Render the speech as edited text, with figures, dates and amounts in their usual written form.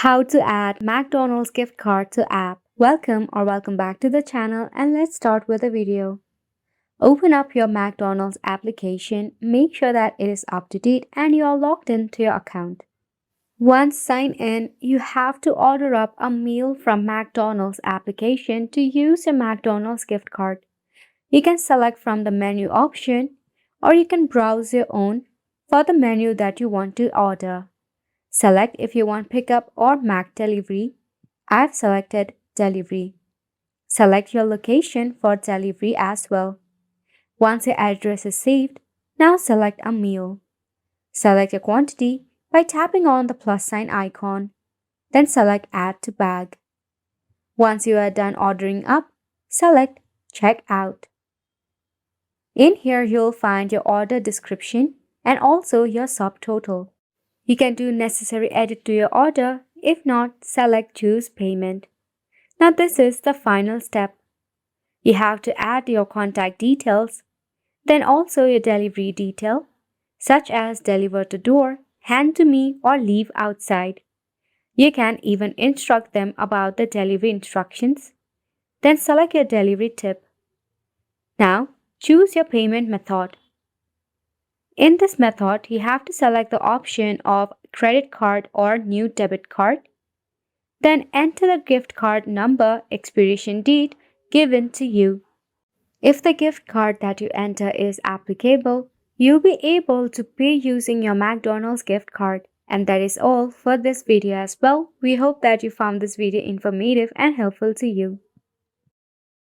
How to add McDonald's gift card to app. Welcome back to the channel, and let's start with the video. Open up your McDonald's application, make sure that it is up to date and you are logged into your account. Once signed in, you have to order up a meal from McDonald's application to use your McDonald's gift card. You can select from the menu option or you can browse your own for the menu that you want to order. Select if you want pickup or Mac delivery. I've selected delivery. Select your location for delivery as well. Once your address is saved, now select a meal. Select your quantity by tapping on the plus sign icon. Then select Add to Bag. Once you are done ordering up, select Check Out. In here, you'll find your order description and also your subtotal. You can do necessary edit to your order. If not, select Choose Payment. Now this is the final step. You have to add your contact details, then also your delivery detail, such as deliver to door, hand to me, or leave outside. You can even instruct them about the delivery instructions. Then select your delivery tip. Now choose your payment method. In this method, you have to select the option of credit card or new debit card. Then enter the gift card number, expiration date given to you. If the gift card that you enter is applicable, you'll be able to pay using your McDonald's gift card. And that is all for this video as well. We hope that you found this video informative and helpful to you.